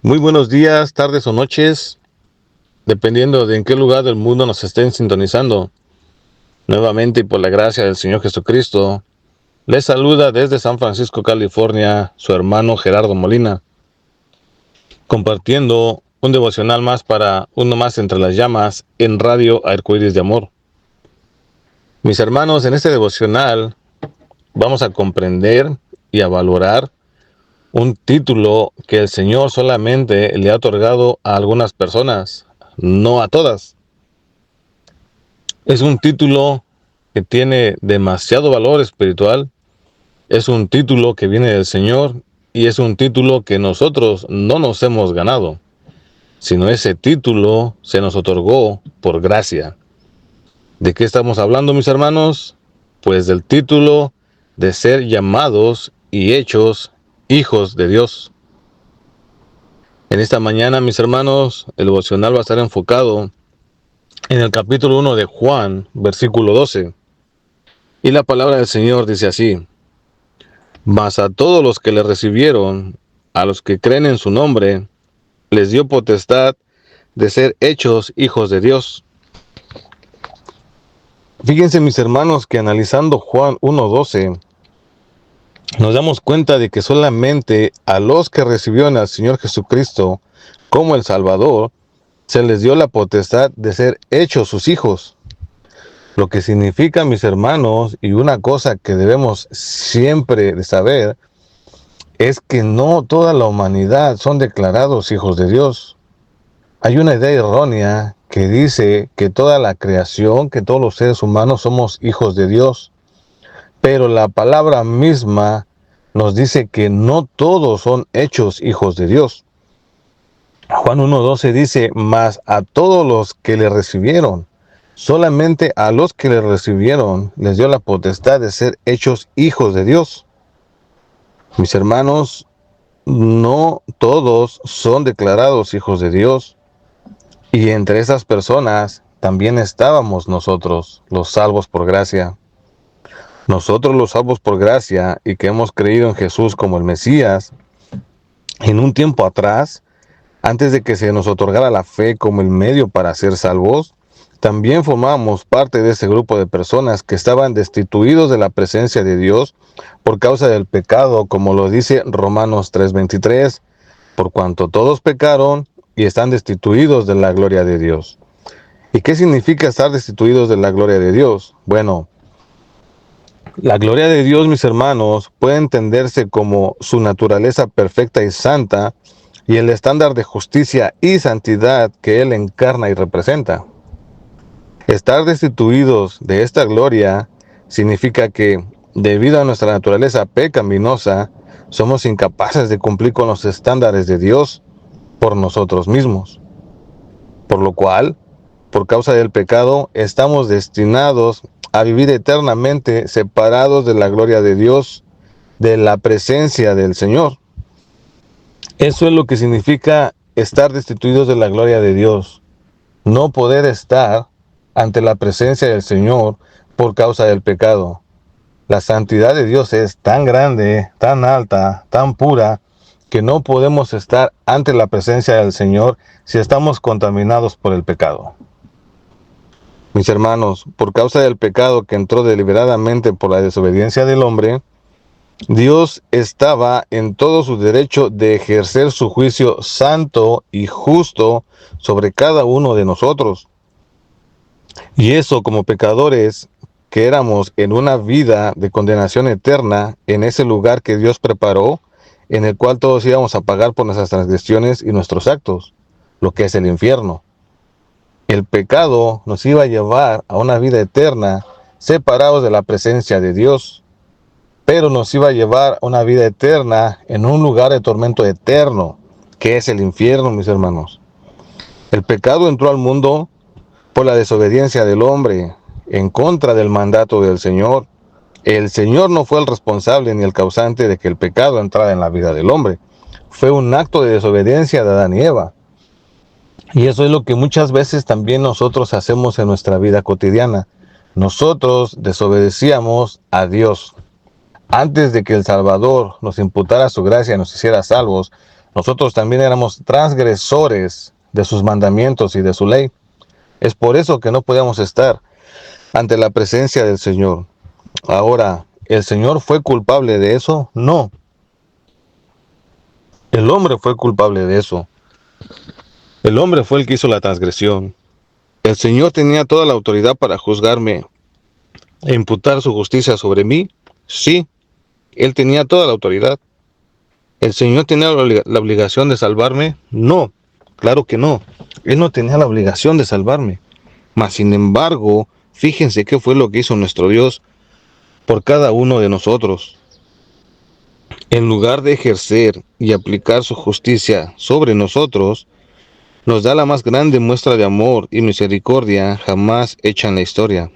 Muy buenos días, tardes o noches, dependiendo de en qué lugar del mundo nos estén sintonizando. Nuevamente y por la gracia del Señor Jesucristo, les saluda desde San Francisco, California, su hermano Gerardo Molina, compartiendo un devocional más para Uno Más Entre las Llamas en Radio Arcoíris de Amor. Mis hermanos, en este devocional vamos a comprender y a valorar un título que el Señor solamente le ha otorgado a algunas personas, no a todas. Es un título que tiene demasiado valor espiritual, es un título que viene del Señor y es un título que nosotros no nos hemos ganado, sino ese título se nos otorgó por gracia. ¿De qué estamos hablando, mis hermanos? Pues del título de ser llamados y hechos hijos de Dios. En esta mañana, mis hermanos, el devocional va a estar enfocado en el capítulo 1 de Juan, versículo 12. Y la palabra del Señor dice así: Mas a todos los que le recibieron, a los que creen en su nombre, les dio potestad de ser hechos hijos de Dios. Fíjense, mis hermanos, que analizando Juan 1:12, nos damos cuenta de que solamente a los que recibieron al Señor Jesucristo como el Salvador, se les dio la potestad de ser hechos sus hijos. Lo que significa, mis hermanos, y una cosa que debemos siempre de saber, es que no toda la humanidad son declarados hijos de Dios. Hay una idea errónea que dice que toda la creación, que todos los seres humanos somos hijos de Dios, pero la palabra misma nos dice que no todos son hechos hijos de Dios. Juan 1:12 dice: mas a todos los que le recibieron, solamente a los que le recibieron les dio la potestad de ser hechos hijos de Dios. Mis hermanos, no todos son declarados hijos de Dios. Y entre esas personas también estábamos nosotros, los salvos por gracia. Nosotros los salvos por gracia y que hemos creído en Jesús como el Mesías, en un tiempo atrás, antes de que se nos otorgara la fe como el medio para ser salvos, también formábamos parte de ese grupo de personas que estaban destituidos de la presencia de Dios por causa del pecado, como lo dice Romanos 3:23, por cuanto todos pecaron y están destituidos de la gloria de Dios. ¿Y qué significa estar destituidos de la gloria de Dios? Bueno, la gloria de Dios, mis hermanos, puede entenderse como su naturaleza perfecta y santa y el estándar de justicia y santidad que Él encarna y representa. Estar destituidos de esta gloria significa que, debido a nuestra naturaleza pecaminosa, somos incapaces de cumplir con los estándares de Dios por nosotros mismos. Por lo cual, por causa del pecado, estamos destinados a vivir eternamente separados de la gloria de Dios, de la presencia del Señor. Eso es lo que significa estar destituidos de la gloria de Dios. No poder estar ante la presencia del Señor por causa del pecado. La santidad de Dios es tan grande, tan alta, tan pura, que no podemos estar ante la presencia del Señor si estamos contaminados por el pecado. Mis hermanos, por causa del pecado que entró deliberadamente por la desobediencia del hombre, Dios estaba en todo su derecho de ejercer su juicio santo y justo sobre cada uno de nosotros. Y eso, como pecadores que éramos, en una vida de condenación eterna, en ese lugar que Dios preparó, en el cual todos íbamos a pagar por nuestras transgresiones y nuestros actos, lo que es el infierno. El pecado nos iba a llevar a una vida eterna, separados de la presencia de Dios, pero nos iba a llevar a una vida eterna en un lugar de tormento eterno, que es el infierno, mis hermanos. El pecado entró al mundo por la desobediencia del hombre, en contra del mandato del Señor. El Señor no fue el responsable ni el causante de que el pecado entrara en la vida del hombre. Fue un acto de desobediencia de Adán y Eva. Y eso es lo que muchas veces también nosotros hacemos en nuestra vida cotidiana. Nosotros desobedecíamos a Dios. Antes de que el Salvador nos imputara su gracia y nos hiciera salvos, Nosotros también éramos transgresores de sus mandamientos y de su ley. Es por eso que no podíamos estar ante la presencia del Señor. Ahora, ¿el Señor fue culpable de eso? No. El hombre fue culpable de eso. El hombre fue el que hizo la transgresión. El Señor tenía toda la autoridad para juzgarme e imputar su justicia sobre mí. Sí, Él tenía toda la autoridad. ¿El Señor tenía la obligación de salvarme? No, claro que no. Él no tenía la obligación de salvarme. Mas, sin embargo, fíjense qué fue lo que hizo nuestro Dios por cada uno de nosotros. En lugar de ejercer y aplicar su justicia sobre nosotros, nos da la más grande muestra de amor y misericordia jamás hecha en la historia,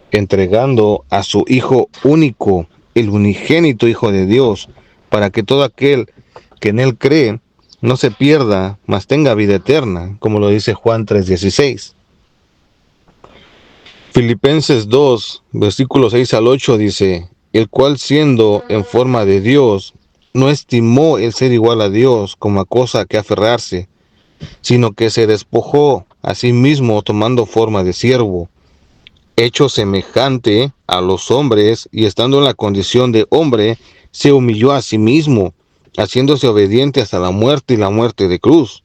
entregando a su Hijo único, el unigénito Hijo de Dios, para que todo aquel que en Él cree no se pierda, mas tenga vida eterna, como lo dice Juan 3:16. Filipenses 2, versículos 6 al 8 dice, el cual siendo en forma de Dios, no estimó el ser igual a Dios como a cosa que aferrarse, sino que se despojó a sí mismo tomando forma de siervo, hecho semejante a los hombres, y estando en la condición de hombre, se humilló a sí mismo, haciéndose obediente hasta la muerte y la muerte de cruz.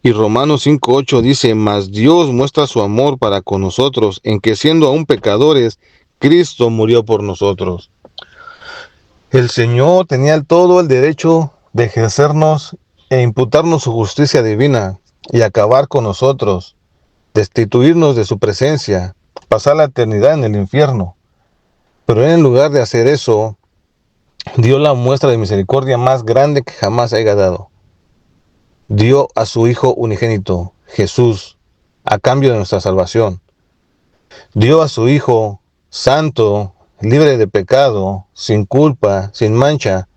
Y Romanos 5:8 dice, mas Dios muestra su amor para con nosotros, en que siendo aún pecadores, Cristo murió por nosotros. El Señor tenía todo el derecho de ejercernos e imputarnos su justicia divina y acabar con nosotros, destituirnos de su presencia, pasar la eternidad en el infierno. Pero en lugar de hacer eso, dio la muestra de misericordia más grande que jamás haya dado. Dio a su Hijo unigénito, Jesús, a cambio de nuestra salvación. Dio a su Hijo santo, libre de pecado, sin culpa, sin mancha,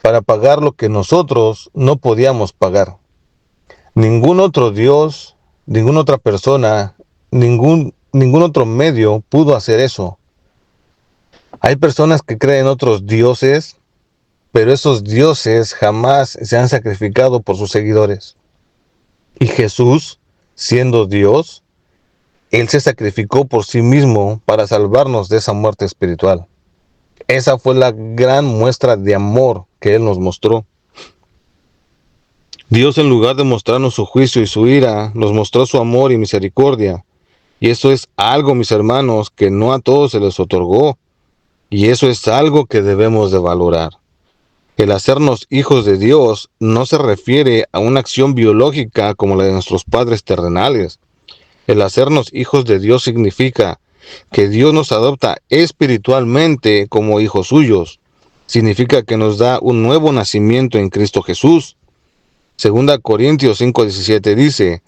para pagar lo que nosotros no podíamos pagar. Ningún otro Dios, ninguna otra persona, ningún otro medio pudo hacer eso. Hay personas que creen en otros dioses, pero esos dioses jamás se han sacrificado por sus seguidores. Y Jesús, siendo Dios, Él se sacrificó por sí mismo para salvarnos de esa muerte espiritual. Esa fue la gran muestra de amor que Él nos mostró. Dios, en lugar de mostrarnos su juicio y su ira, nos mostró su amor y misericordia. Y eso es algo, mis hermanos, que no a todos se les otorgó. Y eso es algo que debemos de valorar. El hacernos hijos de Dios no se refiere a una acción biológica como la de nuestros padres terrenales. El hacernos hijos de Dios significa que Dios nos adopta espiritualmente como hijos suyos. Significa que nos da un nuevo nacimiento en Cristo Jesús. 2 Corintios 5:17 dice,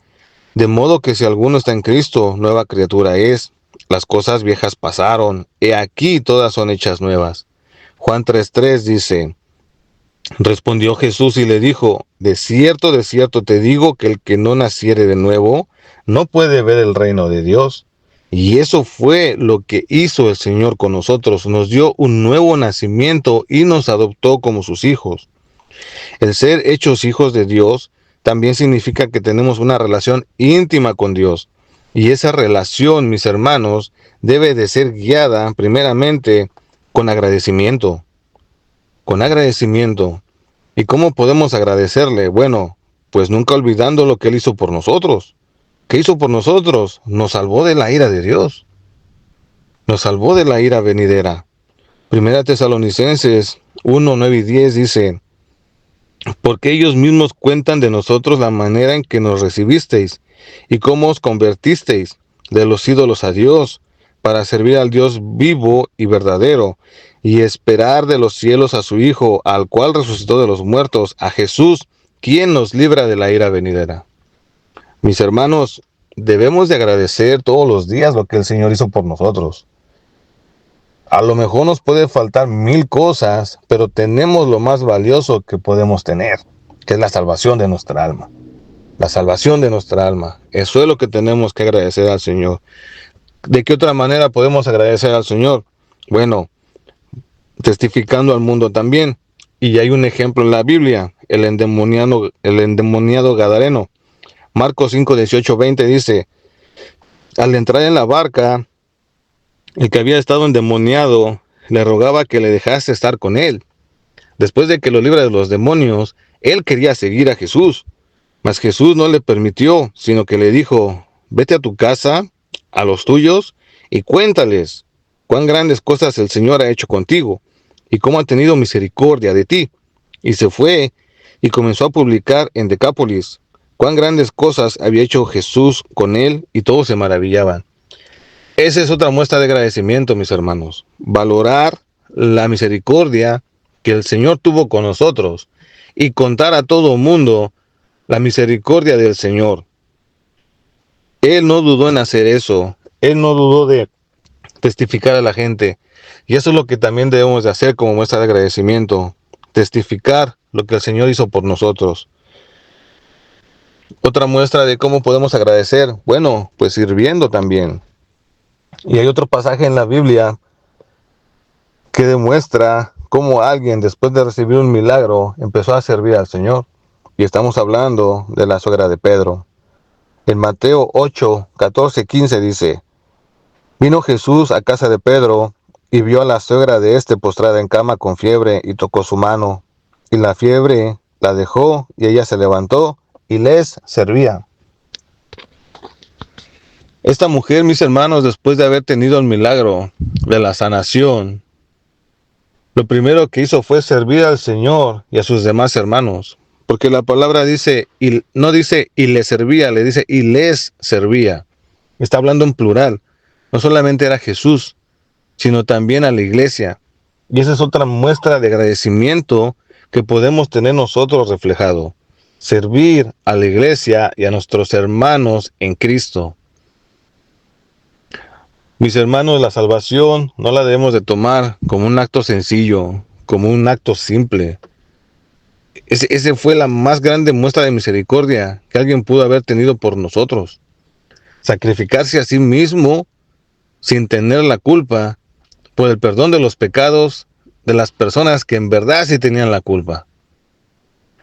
de modo que si alguno está en Cristo, nueva criatura es. Las cosas viejas pasaron, he aquí todas son hechas nuevas. Juan 3:3 dice, respondió Jesús y le dijo, de cierto te digo que el que no naciere de nuevo, no puede ver el reino de Dios. Y eso fue lo que hizo el Señor con nosotros. Nos dio un nuevo nacimiento y nos adoptó como sus hijos. El ser hechos hijos de Dios también significa que tenemos una relación íntima con Dios. Y esa relación, mis hermanos, debe de ser guiada primeramente con agradecimiento. Con agradecimiento. ¿Y cómo podemos agradecerle? Bueno, pues nunca olvidando lo que Él hizo por nosotros. ¿Qué hizo por nosotros? Nos salvó de la ira de Dios. Nos salvó de la ira venidera. Primera Tesalonicenses 1:9-10 dice, porque ellos mismos cuentan de nosotros la manera en que nos recibisteis y cómo os convertisteis de los ídolos a Dios para servir al Dios vivo y verdadero y esperar de los cielos a su Hijo, al cual resucitó de los muertos, a Jesús, quien nos libra de la ira venidera. Mis hermanos, debemos de agradecer todos los días lo que el Señor hizo por nosotros. A lo mejor nos puede faltar 1000 cosas, pero tenemos lo más valioso que podemos tener, que es la salvación de nuestra alma. La salvación de nuestra alma. Eso es lo que tenemos que agradecer al Señor. ¿De qué otra manera podemos agradecer al Señor? Bueno, testificando al mundo también. Y hay un ejemplo en la Biblia, el endemoniado gadareno. Marcos 5, 18, 20 dice, al entrar en la barca, el que había estado endemoniado le rogaba que le dejase estar con él. Después de que lo libra de los demonios, él quería seguir a Jesús, mas Jesús no le permitió, sino que le dijo, vete a tu casa, a los tuyos, y cuéntales cuán grandes cosas el Señor ha hecho contigo, y cómo ha tenido misericordia de ti. Y se fue y comenzó a publicar en Decápolis cuán grandes cosas había hecho Jesús con él, y todos se maravillaban. Esa es otra muestra de agradecimiento, mis hermanos. Valorar la misericordia que el Señor tuvo con nosotros y contar a todo mundo la misericordia del Señor. Él no dudó en hacer eso. Él no dudó de testificar a la gente. Y eso es lo que también debemos de hacer como muestra de agradecimiento. Testificar lo que el Señor hizo por nosotros. Otra muestra de cómo podemos agradecer. Bueno, pues sirviendo también. Y hay otro pasaje en la Biblia que demuestra cómo alguien, después de recibir un milagro, empezó a servir al Señor. Y estamos hablando de la suegra de Pedro. En Mateo 8, 14, 15 dice, vino Jesús a casa de Pedro y vio a la suegra de éste postrada en cama con fiebre y tocó su mano. Y la fiebre la dejó y ella se levantó y les servía. Esta mujer, mis hermanos, después de haber tenido el milagro de la sanación, lo primero que hizo fue servir al Señor y a sus demás hermanos. Porque la palabra dice, y no dice y le servía, le dice y les servía. Está hablando en plural. No solamente era Jesús, sino también a la iglesia. Y esa es otra muestra de agradecimiento que podemos tener nosotros reflejado. Servir a la iglesia y a nuestros hermanos en Cristo. Mis hermanos, la salvación no la debemos de tomar como un acto sencillo, como un acto simple. Ese fue la más grande muestra de misericordia que alguien pudo haber tenido por nosotros. Sacrificarse a sí mismo sin tener la culpa por el perdón de los pecados de las personas que en verdad sí tenían la culpa.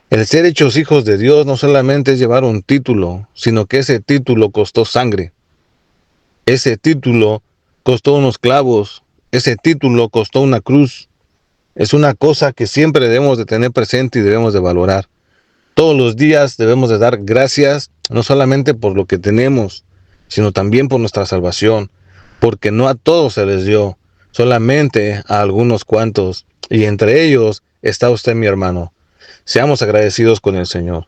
El ser hechos hijos de Dios no solamente es llevar un título, sino que ese título costó sangre. Ese título costó unos clavos. Ese título costó una cruz. Es una cosa que siempre debemos de tener presente y debemos de valorar. Todos los días debemos de dar gracias, no solamente por lo que tenemos, sino también por nuestra salvación, porque no a todos se les dio, solamente a algunos cuantos, y entre ellos está usted, mi hermano. Seamos agradecidos con el Señor.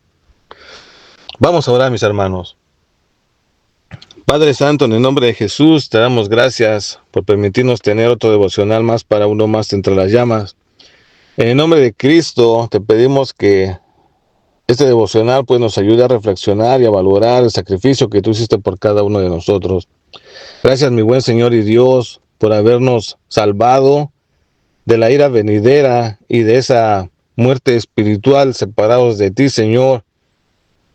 Vamos a orar, mis hermanos. Padre Santo, en el nombre de Jesús, te damos gracias por permitirnos tener otro devocional más para uno más entre las llamas. En el nombre de Cristo, te pedimos que este devocional pues nos ayude a reflexionar y a valorar el sacrificio que tú hiciste por cada uno de nosotros. Gracias, mi buen Señor y Dios, por habernos salvado de la ira venidera y de esa muerte espiritual separados de ti, Señor,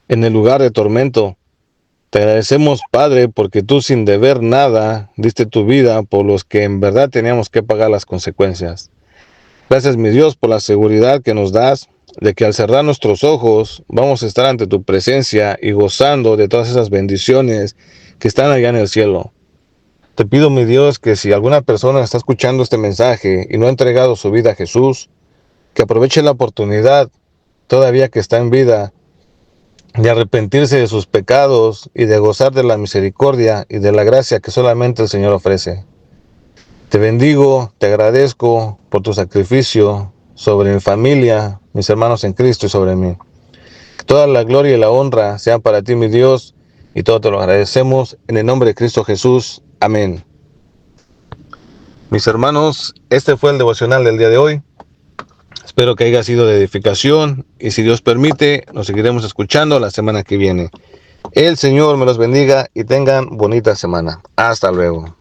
en el lugar de tormento. Te agradecemos, Padre, porque tú sin deber nada diste tu vida por los que en verdad teníamos que pagar las consecuencias. Gracias, mi Dios, por la seguridad que nos das de que al cerrar nuestros ojos vamos a estar ante tu presencia y gozando de todas esas bendiciones que están allá en el cielo. Te pido, mi Dios, que si alguna persona está escuchando este mensaje y no ha entregado su vida a Jesús, que aproveche la oportunidad, todavía que está en vida, de arrepentirse de sus pecados y de gozar de la misericordia y de la gracia que solamente el Señor ofrece. Te bendigo, te agradezco por tu sacrificio sobre mi familia, mis hermanos en Cristo y sobre mí. Toda la gloria y la honra sean para ti, mi Dios, y todo te lo agradecemos en el nombre de Cristo Jesús. Amén. Mis hermanos, este fue el devocional del día de hoy. Espero que haya sido de edificación y si Dios permite, nos seguiremos escuchando la semana que viene. El Señor me los bendiga y tengan bonita semana. Hasta luego.